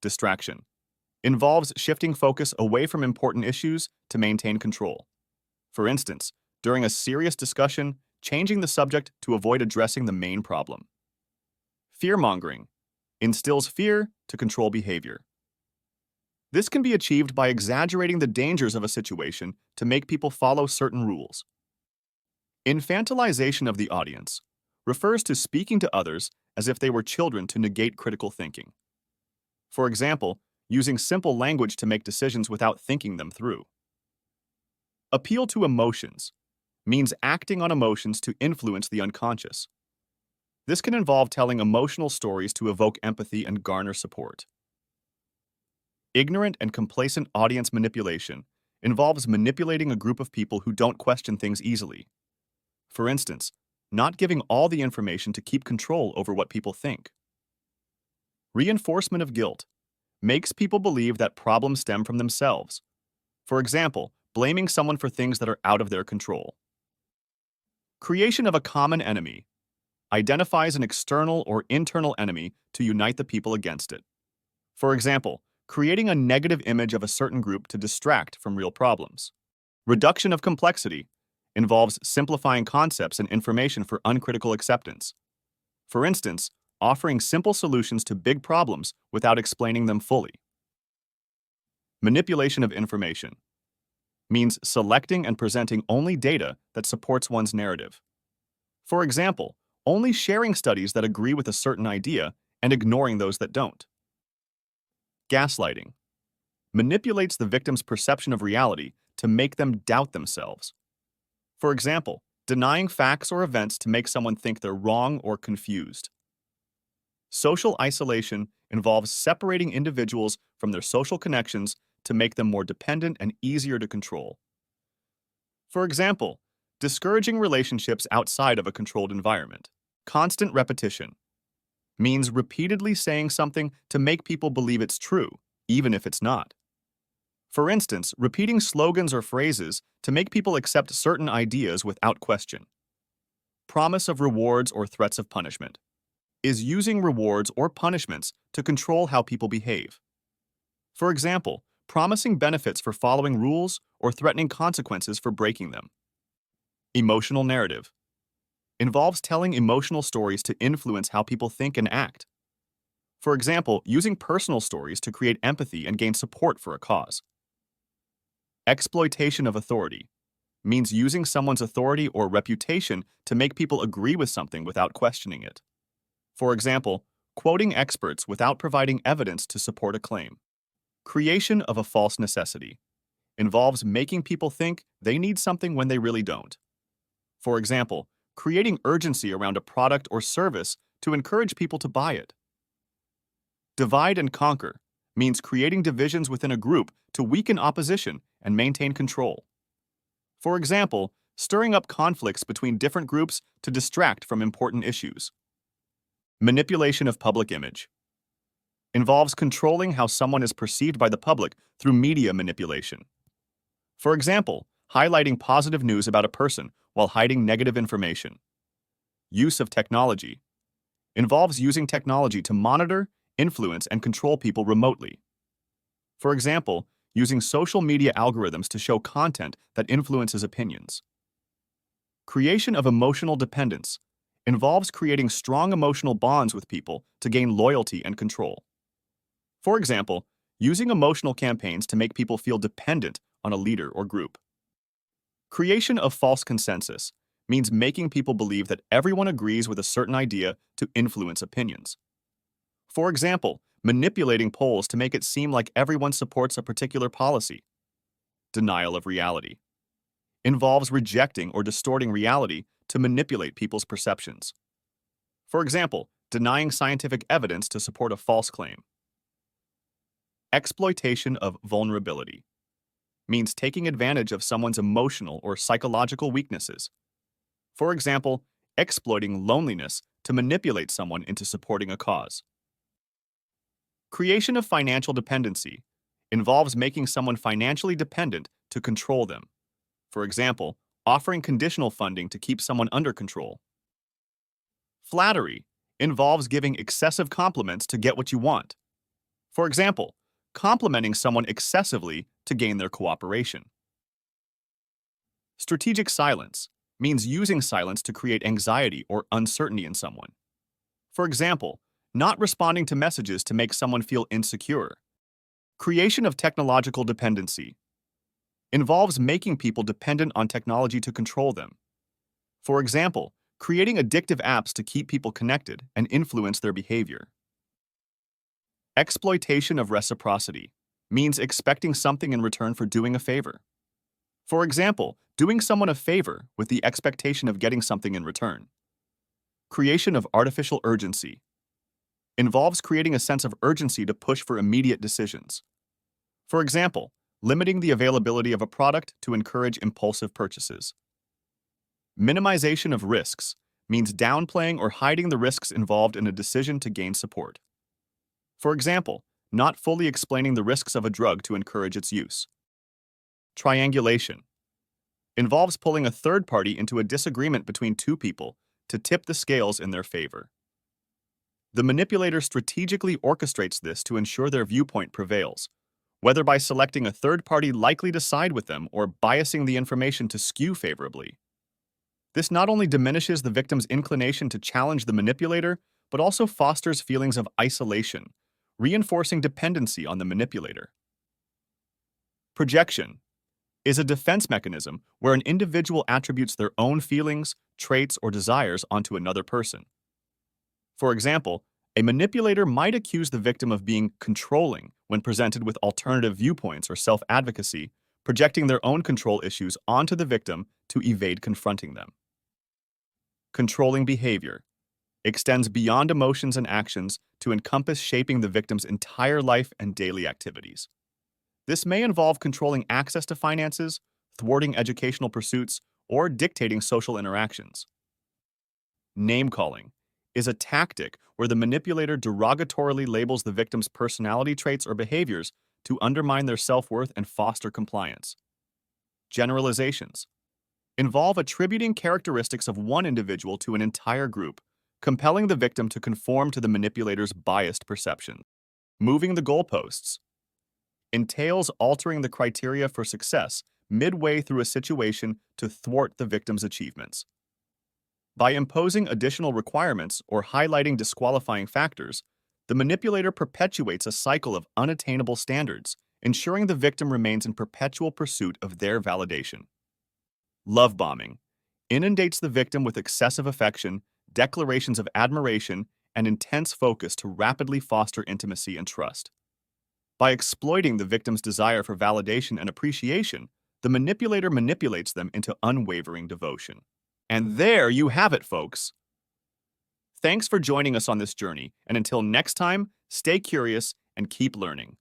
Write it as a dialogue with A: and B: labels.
A: Distraction involves shifting focus away from important issues to maintain control. For instance, during a serious discussion, changing the subject to avoid addressing the main problem. Fear-mongering instills fear to control behavior. This can be achieved by exaggerating the dangers of a situation to make people follow certain rules. Infantilization of the audience refers to speaking to others as if they were children to negate critical thinking. For example, using simple language to make decisions without thinking them through. Appeal to emotions means acting on emotions to influence the unconscious. This can involve telling emotional stories to evoke empathy and garner support. Ignorant and complacent audience manipulation involves manipulating a group of people who don't question things easily. For instance, not giving all the information to keep control over what people think. Reinforcement of guilt makes people believe that problems stem from themselves. For example, blaming someone for things that are out of their control. Creation of a common enemy identifies an external or internal enemy to unite the people against it. For example, creating a negative image of a certain group to distract from real problems. Reduction of complexity involves simplifying concepts and information for uncritical acceptance. For instance, offering simple solutions to big problems without explaining them fully. Manipulation of information means selecting and presenting only data that supports one's narrative. For example, only sharing studies that agree with a certain idea and ignoring those that don't. Gaslighting manipulates the victim's perception of reality to make them doubt themselves. For example, denying facts or events to make someone think they're wrong or confused. Social isolation involves separating individuals from their social connections to make them more dependent and easier to control. For example, discouraging relationships outside of a controlled environment. Constant repetition means repeatedly saying something to make people believe it's true, even if it's not. For instance, repeating slogans or phrases to make people accept certain ideas without question. Promise of rewards or threats of punishment is using rewards or punishments to control how people behave. For example, promising benefits for following rules or threatening consequences for breaking them. Emotional narrative involves telling emotional stories to influence how people think and act. For example, using personal stories to create empathy and gain support for a cause. Exploitation of authority means using someone's authority or reputation to make people agree with something without questioning it. For example, quoting experts without providing evidence to support a claim. Creation of a false necessity involves making people think they need something when they really don't. For example, creating urgency around a product or service to encourage people to buy it. Divide and conquer means creating divisions within a group to weaken opposition and maintain control. For example, stirring up conflicts between different groups to distract from important issues. Manipulation of public image involves controlling how someone is perceived by the public through media manipulation. For example, highlighting positive news about a person while hiding negative information. Use of technology involves using technology to monitor, influence, and control people remotely. For example, using social media algorithms to show content that influences opinions. Creation of emotional dependence involves creating strong emotional bonds with people to gain loyalty and control. For example, using emotional campaigns to make people feel dependent on a leader or group. Creation of false consensus means making people believe that everyone agrees with a certain idea to influence opinions. For example, manipulating polls to make it seem like everyone supports a particular policy. Denial of reality involves rejecting or distorting reality to manipulate people's perceptions. For example, denying scientific evidence to support a false claim. Exploitation of vulnerability means taking advantage of someone's emotional or psychological weaknesses. For example, exploiting loneliness to manipulate someone into supporting a cause. Creation of financial dependency involves making someone financially dependent to control them. For example, offering conditional funding to keep someone under control. Flattery involves giving excessive compliments to get what you want. For example, complimenting someone excessively to gain their cooperation. Strategic silence means using silence to create anxiety or uncertainty in someone. For example, not responding to messages to make someone feel insecure. Creation of technological dependency involves making people dependent on technology to control them. For example, creating addictive apps to keep people connected and influence their behavior. Exploitation of reciprocity means expecting something in return for doing a favor. For example, doing someone a favor with the expectation of getting something in return. Creation of artificial urgency involves creating a sense of urgency to push for immediate decisions. For example, limiting the availability of a product to encourage impulsive purchases. Minimization of risks means downplaying or hiding the risks involved in a decision to gain support. For example, not fully explaining the risks of a drug to encourage its use. Triangulation involves pulling a third party into a disagreement between two people to tip the scales in their favor. The manipulator strategically orchestrates this to ensure their viewpoint prevails, whether by selecting a third party likely to side with them or biasing the information to skew favorably. This not only diminishes the victim's inclination to challenge the manipulator, but also fosters feelings of isolation, reinforcing dependency on the manipulator. Projection is a defense mechanism where an individual attributes their own feelings, traits, or desires onto another person. For example, a manipulator might accuse the victim of being controlling when presented with alternative viewpoints or self-advocacy, projecting their own control issues onto the victim to evade confronting them. Controlling behavior extends beyond emotions and actions to encompass shaping the victim's entire life and daily activities. This may involve controlling access to finances, thwarting educational pursuits, or dictating social interactions. Name-calling is a tactic where the manipulator derogatorily labels the victim's personality traits or behaviors to undermine their self-worth and foster compliance. Generalizations involve attributing characteristics of one individual to an entire group, compelling the victim to conform to the manipulator's biased perception. Moving the goalposts entails altering the criteria for success midway through a situation to thwart the victim's achievements. By imposing additional requirements or highlighting disqualifying factors, the manipulator perpetuates a cycle of unattainable standards, ensuring the victim remains in perpetual pursuit of their validation. Love bombing inundates the victim with excessive affection, declarations of admiration, and intense focus to rapidly foster intimacy and trust. By exploiting the victim's desire for validation and appreciation, the manipulator manipulates them into unwavering devotion. And there you have it, folks. Thanks for joining us on this journey, and until next time, stay curious and keep learning.